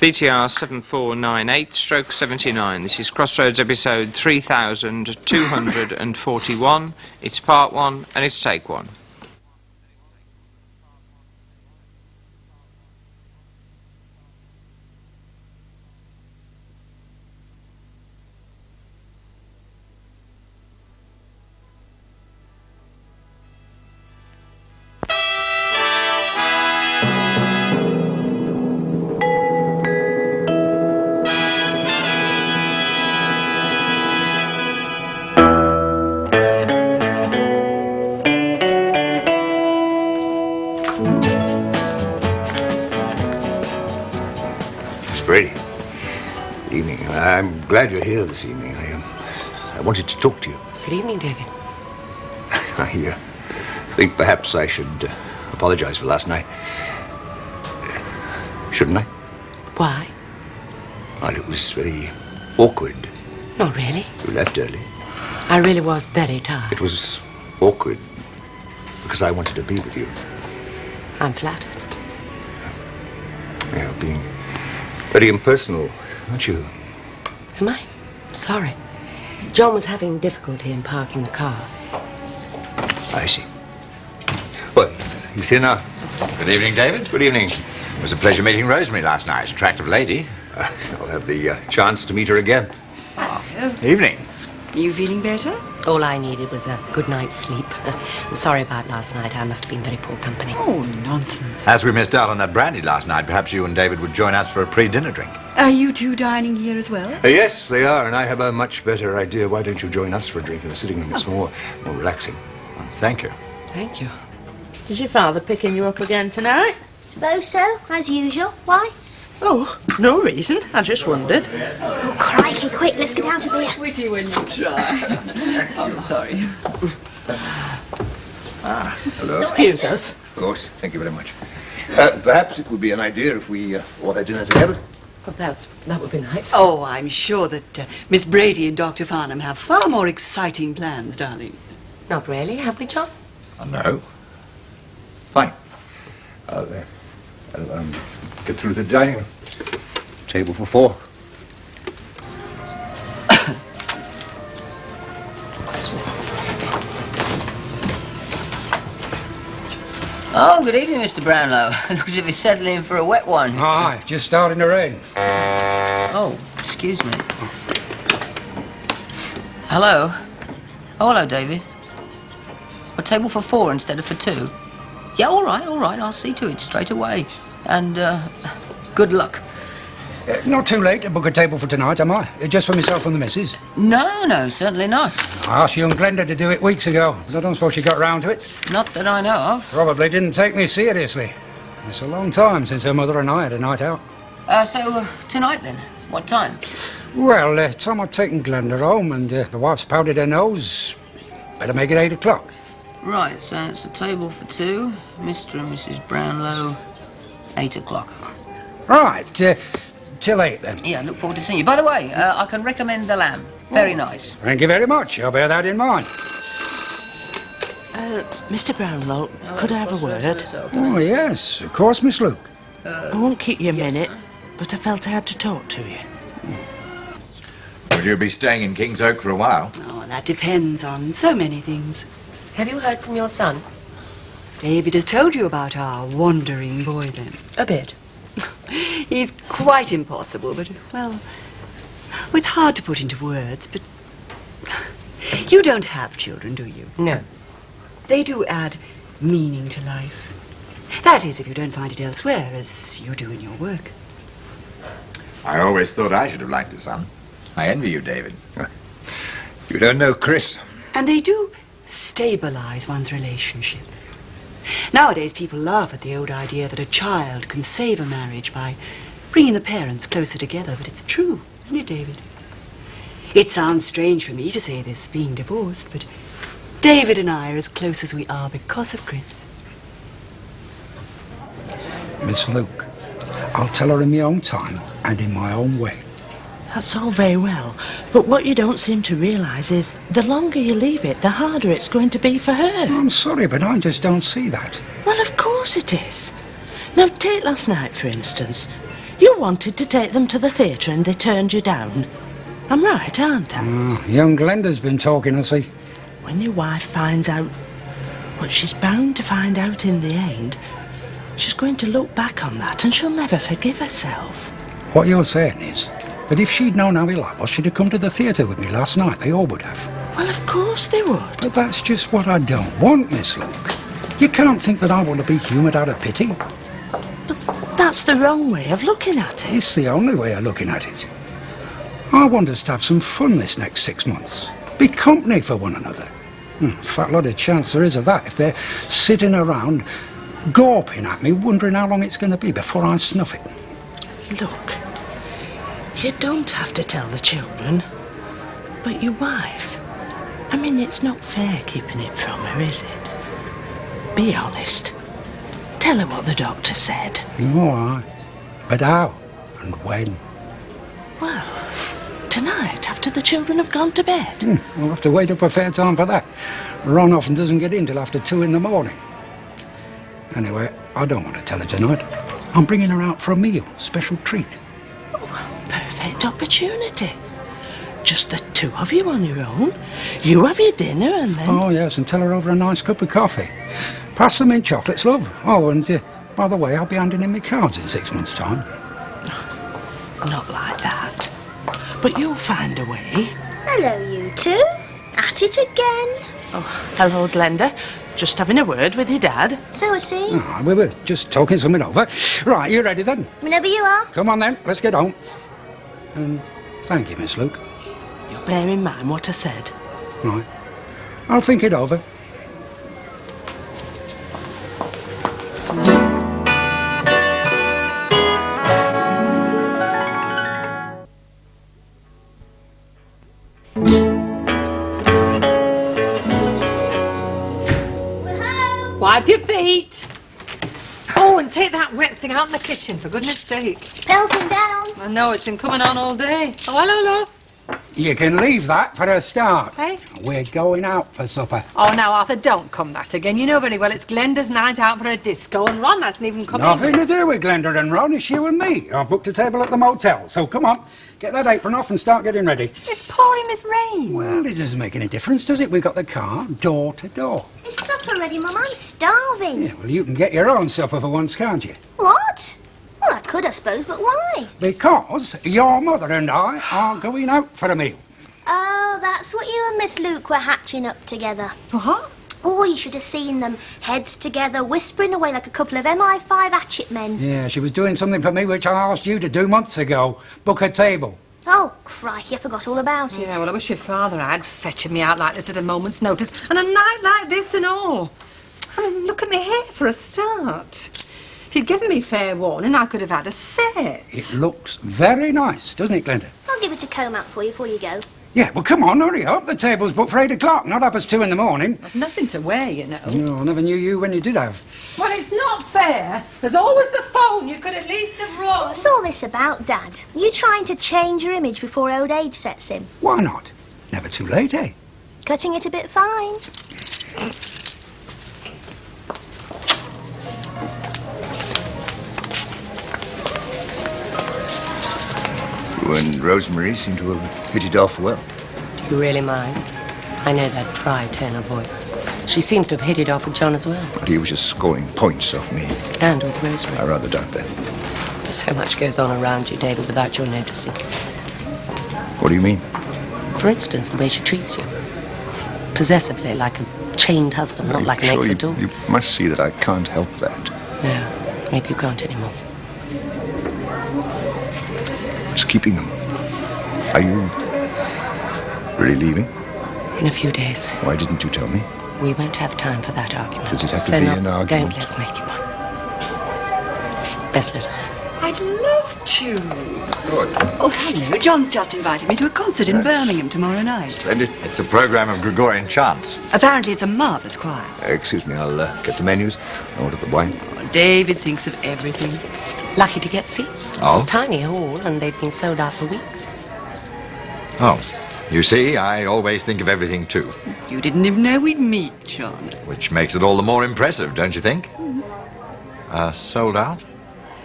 BTR 7498/79. This is Crossroads episode 3241. It's part 1 and it's take 1. Evening. I'm glad you're here this evening. I wanted to talk to you. Good evening, David. I think perhaps I should apologize for last night. Shouldn't I? Why? Well, it was very awkward. Not really. You left early. I really was very tired. It was awkward because I wanted to be with you. I'm flattered. Yeah, being very impersonal, aren't you? Am I? I'm sorry. John was having difficulty in parking the car. I see. Well, he's here now. Good evening, David. Good evening. It was a pleasure meeting Rosemary last night. Attractive lady. I'll have the chance to meet her again. Oh. Evening. You feeling better? All I needed was a good night's sleep. I'm sorry about last night. I must have been very poor company. Oh, nonsense. As we missed out on that brandy last night, perhaps you and David would join us for a pre-dinner drink. Are you two dining here as well? Yes, they are, and I have a much better idea. Why don't you join us for a drink in the sitting room? It's more relaxing. Oh, thank you. Thank you. Is your father picking you up again tonight? Suppose so, as usual. Why? Oh, no reason. I just wondered. Oh, crikey, quick, let's get out of here. Witty when you try. I'm sorry. Hello. Excuse us. Of course. Thank you very much. Perhaps it would be an idea if we all had dinner together. Well, that would be nice. Oh, I'm sure that Miss Brady and Dr. Farnham have far more exciting plans, darling. Not really, have we, John? Oh, no. Fine. I'll get through the dining room. Table for 4. Oh, good evening, Mr. Brownlow. Looks as if you're settling in for a wet one. Aye, just starting to rain. Oh, excuse me. Hello. Oh, hello, David. A table for 4 instead of for 2? Yeah, all right. I'll see to it straight away. And, good luck. Not too late to book a table for tonight, am I? Just for myself and the missus? No, certainly not. I asked young Glenda to do it weeks ago, but I don't suppose she got round to it. Not that I know of. Probably didn't take me seriously. It's a long time since her mother and I had a night out. So, tonight then? What time? Well, Tom had taken Glenda home and the wife's powdered her nose. Better make it 8 o'clock. Right, so it's a table for 2. Mr. and Mrs. Brownlow, 8 o'clock. Right, till 8 then. Yeah, I look forward to seeing you. By the way, I can recommend the lamb. Very nice. Thank you very much. I'll bear that in mind. Mr. Brownlow, could I have a word? Oh, yes, of course, Miss Luke. I won't keep you a yes, minute, sir. but I felt I had to talk to you. Will you be staying in King's Oak for a while? Oh, that depends on so many things. Have you heard from your son? David has told you about our wandering boy, then. A bit. He's quite impossible, but, well, it's hard to put into words, but you don't have children, do you? No. They do add meaning to life. That is, if you don't find it elsewhere, as you do in your work. I always thought I should have liked a son. I envy you, David. You don't know Chris. And they do stabilize one's relationship. Nowadays, people laugh at the old idea that a child can save a marriage by bringing the parents closer together, but it's true, isn't it, David? It sounds strange for me to say this, being divorced, but David and I are as close as we are because of Chris. Miss Luke, I'll tell her in my own time and in my own way. That's all very well, but what you don't seem to realise is the longer you leave it, the harder it's going to be for her. I'm sorry, but I just don't see that. Well, of course it is. Now, take last night, for instance. You wanted to take them to the theatre and they turned you down. I'm right, aren't I? Young Glenda's been talking, I see. When your wife finds out what she's bound to find out in the end, she's going to look back on that and she'll never forgive herself. What you're saying is that if she'd known how ill I was, she'd have come to the theatre with me last night. They all would have. Well, of course they would. But that's just what I don't want, Miss Luke. You can't think that I want to be humoured out of pity. But that's the wrong way of looking at it. It's the only way of looking at it. I want us to have some fun this next 6 months. Be company for one another. Fat lot of chance there is of that if they're sitting around gawping at me, wondering how long it's going to be before I snuff it. Look, you don't have to tell the children, but your wife. I mean, it's not fair keeping it from her, is it? Be honest. Tell her what the doctor said. All right. But how and when? Well, tonight, after the children have gone to bed. We'll have to wait up a fair time for that. Ron often doesn't get in till after 2 in the morning. Anyway, I don't want to tell her tonight. I'm bringing her out for a meal, special treat. Oh, perfect opportunity. Just the two of you on your own. You have your dinner and then... Oh, yes, and tell her over a nice cup of coffee. Pass the mint chocolates, love. Oh, and by the way, I'll be handing in my cards in 6 months' time. Not like that. But you'll find a way. Hello, you two. At it again. Oh, hello, Glenda. Just having a word with your dad. So is he. Oh, we were just talking something over. Right, you ready then? Whenever you are. Come on then, let's get home. And thank you, Miss Luke. You'll bear in mind what I said. Right. I'll think it over. Wipe your feet. Oh, and take that wet thing out in the kitchen, for goodness sake. Pelting down. I know, it's been coming on all day. Oh, hello, love. You can leave that for a start. Hey? We're going out for supper. Oh, now, Arthur, don't come that again. You know very well it's Glenda's night out for a disco, and Ron hasn't even come Nothing in. to do with Glenda and Ron, it's you and me. I've booked a table at the motel, so come on, get that apron off and start getting ready. It's pouring with rain. Well, it doesn't make any difference, does it? We've got the car door to door. Is supper ready, Mum? I'm starving. Yeah, well, you can get your own supper for once, can't you? What? Well, I could, I suppose, but why? Because your mother and I are going out for a meal. Oh, that's what you and Miss Luke were hatching up together. What? Oh, you should have seen them, heads together, whispering away like a couple of MI5 hatchet men. Yeah, she was doing something for me which I asked you to do months ago. Book a table. Oh, crikey, I forgot all about it. Yeah, well, I wish your father had fetching me out like this at a moment's notice. And a night like this and all. I mean, look at me hair for a start. If you'd given me fair warning, I could have had a set. It looks very nice, doesn't it, Glenda? I'll give it a comb out for you before you go. Yeah, well, come on, hurry up. The table's booked for 8 o'clock, not up as 2 in the morning. I've nothing to wear, you know. No, I never knew you when you did have. Well, it's not fair. There's always the phone you could at least have rung. What's all this about, Dad? You trying to change your image before old age sets in? Why not? Never too late, eh? Cutting it a bit fine. You and Rosemary seem to have hit it off well. Do you really mind? I know that dry tenor voice. She seems to have hit it off with John as well. But he was just scoring points off me. And with Rosemary. I rather doubt that. So much goes on around you, David, without your noticing. What do you mean? For instance, the way she treats you. Possessively, like a chained husband, not like an ex at all. You must see that I can't help that. No, maybe you can't anymore. It's keeping them. Are you really leaving? In a few days. Why didn't you tell me? We won't have time for that argument. Does it have to be an argument? Don't let's make it one. Best little. I'd love to. Good. Oh, hello. John's just invited me to a concert in Birmingham tomorrow night. Splendid. It's a program of Gregorian chants. Apparently it's a marvellous choir. Excuse me, I'll get the menus. I'll order the wine. Oh, David thinks of everything. Lucky to get seats. Oh? It's a tiny hall, and they've been sold out for weeks. Oh, you see, I always think of everything too. You didn't even know we'd meet, John. Which makes it all the more impressive, don't you think? Sold out?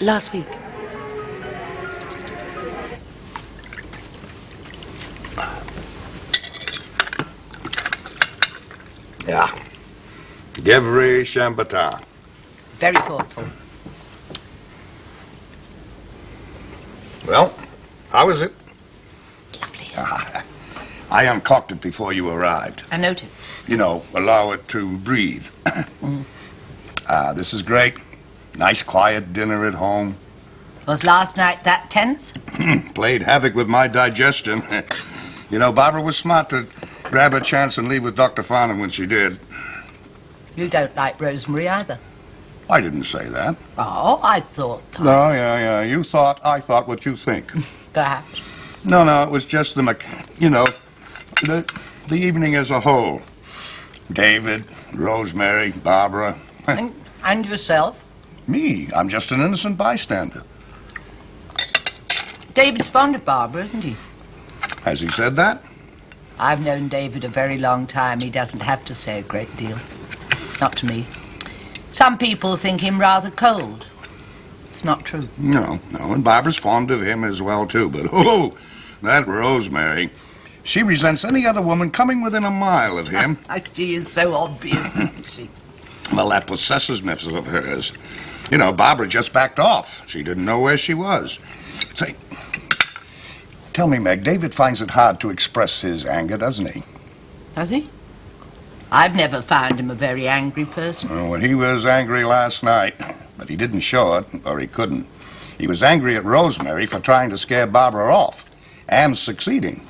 Last week. Gevry Chambertin. Very thoughtful. Well, how is it? Lovely. I uncorked it before you arrived. I noticed. You know, allow it to breathe. This is great. Nice quiet dinner at home. Was last night that tense? Played havoc with my digestion. You know, Barbara was smart to grab a chance and leave with Dr. Farnham when she did. You don't like Rosemary either. I didn't say that. Oh, I thought. No, yeah. You thought, I thought what you think. Perhaps. No, it was just the evening as a whole. David, Rosemary, Barbara. And yourself? Me, I'm just an innocent bystander. David's fond of Barbara, isn't he? Has he said that? I've known David a very long time. He doesn't have to say a great deal. Not to me. Some people think him rather cold. It's not true. No, and Barbara's fond of him as well, too. But, that Rosemary, she resents any other woman coming within a mile of him. She is so obvious, isn't she? Well, that possessiveness of hers. You know, Barbara just backed off. She didn't know where she was. Say, tell me, Meg, David finds it hard to express his anger, doesn't he? Does he? I've never found him a very angry person. Well, he was angry last night, but he didn't show it, or he couldn't. He was angry at Rosemary for trying to scare Barbara off, and succeeding.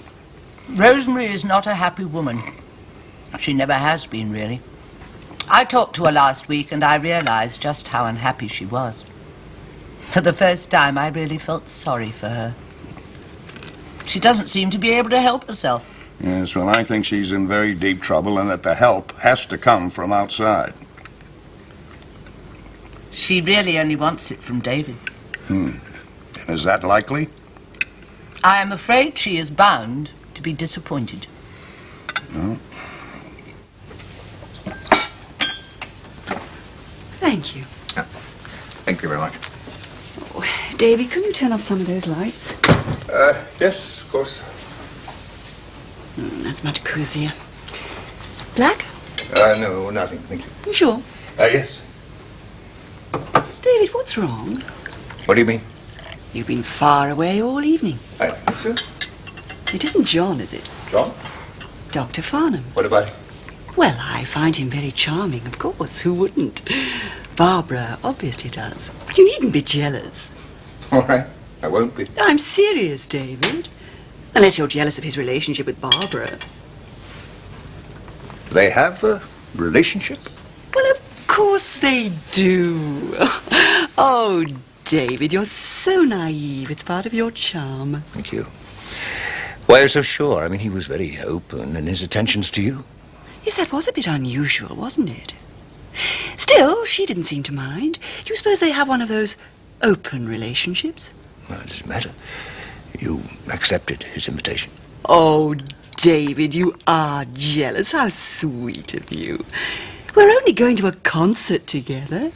Rosemary is not a happy woman. She never has been, really. I talked to her last week, and I realized just how unhappy she was. For the first time, I really felt sorry for her. She doesn't seem to be able to help herself. Yes, well, I think she's in very deep trouble and that the help has to come from outside. She really only wants it from David. And is that likely? I am afraid she is bound to be disappointed. No. Thank you. Thank you very much. Oh, David, can you turn off some of those lights? Yes, of course. That's much cozier. Black? No, nothing, thank you. You sure? Yes. David, what's wrong? What do you mean? You've been far away all evening. I think so. It isn't John, is it? John? Dr. Farnham. What about him? Well, I find him very charming, of course. Who wouldn't? Barbara obviously does. But you needn't be jealous. All right, I won't be. I'm serious, David. Unless you're jealous of his relationship with Barbara. They have a relationship? Well, of course they do. Oh, David, you're so naive. It's part of your charm. Thank you. Why are you so sure? I mean, he was very open in his attentions to you. Yes, that was a bit unusual, wasn't it? Still, she didn't seem to mind. Do you suppose they have one of those open relationships? Well, it doesn't matter. You accepted his invitation. Oh, David, you are jealous. How sweet of you. We're only going to a concert together.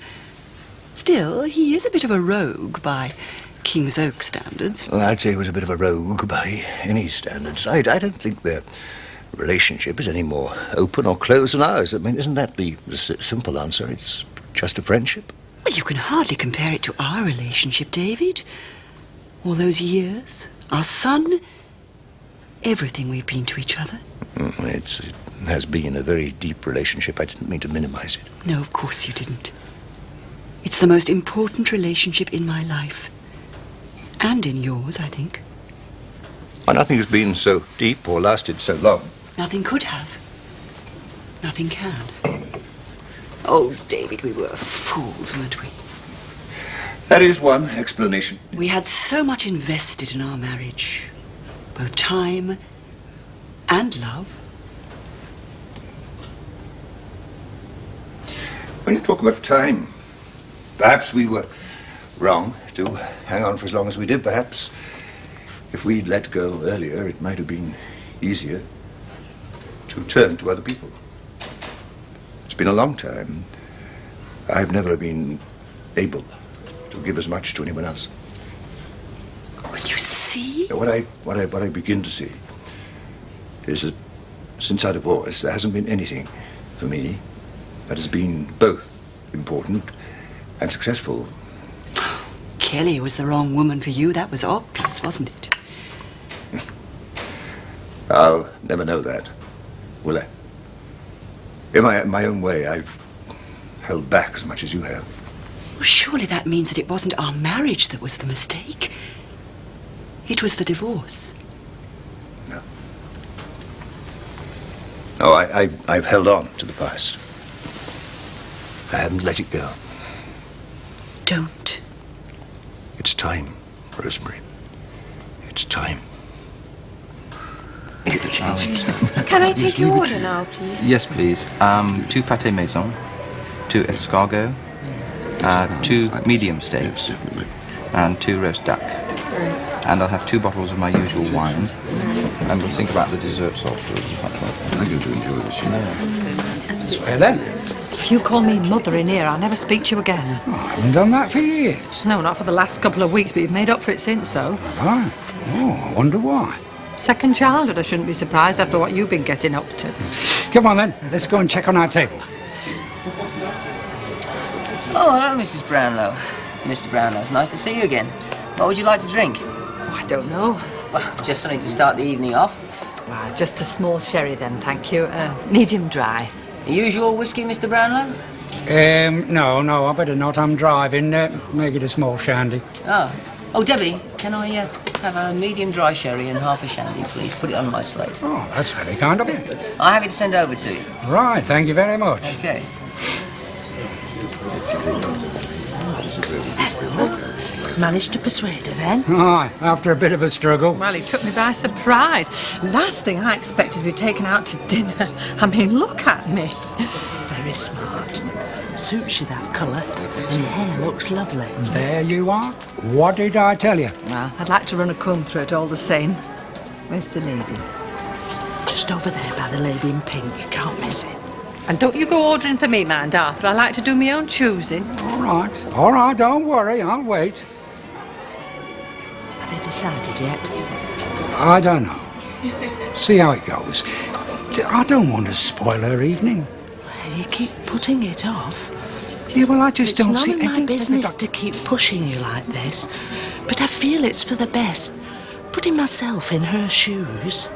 Still, he is a bit of a rogue by King's Oak standards. Well, I'd say he was a bit of a rogue by any standards. I don't think their relationship is any more open or closed than ours. I mean, isn't that the simple answer? It's just a friendship. Well, you can hardly compare it to our relationship, David. All those years, our son, everything we've been to each other. It has been a very deep relationship. I didn't mean to minimize it. No, of course you didn't. It's the most important relationship in my life. And in yours, I think. Well, nothing has been so deep or lasted so long. Nothing could have. Nothing can. Oh, David, we were fools, weren't we? That is one explanation. We had so much invested in our marriage. Both time and love. When you talk about time, perhaps we were wrong to hang on for as long as we did. Perhaps if we'd let go earlier, it might have been easier to turn to other people. It's been a long time. I've never been able to give as much to anyone else. Well, you see? What I begin to see is that since our divorce, there hasn't been anything for me that has been both important and successful. Kelly was the wrong woman for you. That was obvious, wasn't it? I'll never know that, will I? In my own way, I've held back as much as you have. Well, surely that means that it wasn't our marriage that was the mistake. It was the divorce. No, I've held on to the past. I haven't let it go. Don't. It's time, Rosemary. It's time. Can I take your order now, please? Yes, please. 2 pâté maison, 2 escargot, 2 medium steaks, and 2 roast duck. And I'll have 2 bottles of my usual wine. And we'll think about the desserts afterwards. I'm going to enjoy this. Well then. If you call me mother in here, I'll never speak to you again. Oh, I haven't done that for years. No, not for the last couple of weeks, but you've made up for it since, though. Oh, I wonder why. Second childhood, I shouldn't be surprised after what you've been getting up to. Come on then, let's go and check on our table. Oh, hello, Mrs. Brownlow. Mr. Brownlow, it's nice to see you again. What would you like to drink? Oh, I don't know. Well, just something to start the evening off. Well, just a small sherry then, thank you. Medium dry. The usual whiskey, Mr. Brownlow? No, I better not. I'm driving. Make it a small shandy. Oh, Debbie, can I have a medium dry sherry and half a shandy, please? Put it on my slate. Oh, that's very kind of you. I'll have it sent over to you. Right, thank you very much. Okay. Managed to persuade her then? Aye, after a bit of a struggle. Well, he took me by surprise. Last thing I expected to be taken out to dinner. I mean, look at me. Very smart. Suits you, that colour. And your hair looks lovely. There you are. What did I tell you? Well, I'd like to run a comb through it all the same. Where's the ladies? Just over there by the lady in pink. You can't miss it. And don't you go ordering for me, mind, Arthur. I like to do my own choosing. All right, don't worry. I'll wait. Have you decided yet? I don't know. See how it goes. I don't want to spoil her evening. You keep putting it off. Yeah, well, I just don't see... It's none of my business to keep pushing you like this, but I feel it's for the best. Putting myself in her shoes.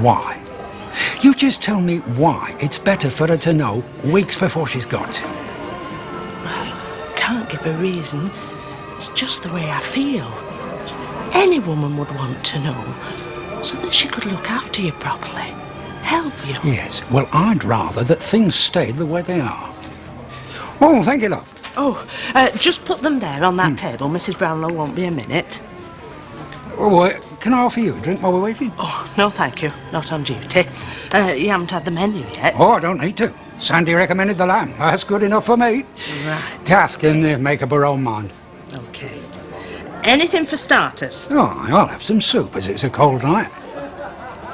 Why? You just tell me why it's better for her to know weeks before she's got to. Well, can't give a reason. It's just the way I feel. Any woman would want to know, so that she could look after you properly. Help you. Yes, well, I'd rather that things stayed the way they are. Oh, thank you, love. Oh, just put them there on that table. Mrs. Brownlow won't be a minute. Oh, can I offer you a drink while we're waiting? Oh, no, thank you. Not on duty. You haven't had the menu yet. Oh, I don't need to. Sandy recommended the lamb. That's good enough for me. Right. Kath can make up her own mind. OK. Anything for starters? Oh, I'll have some soup as it's a cold night.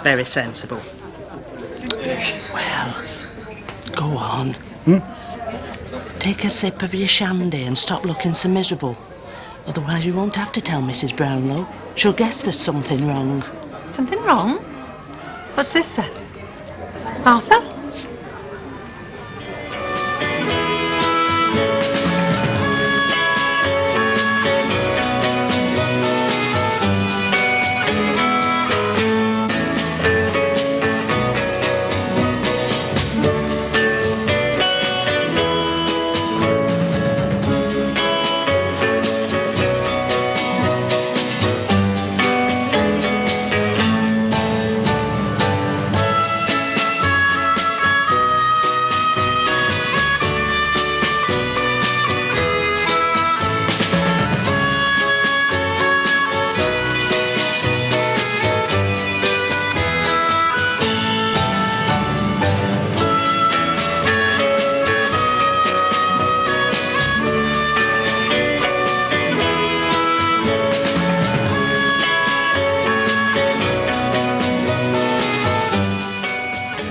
Very sensible. Well, go on. Take a sip of your shandy and stop looking so miserable. Otherwise you won't have to tell Mrs. Brownlow. She'll guess there's something wrong. Something wrong? What's this then? Arthur?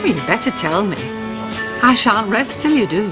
You'd better tell me. I shan't rest till you do.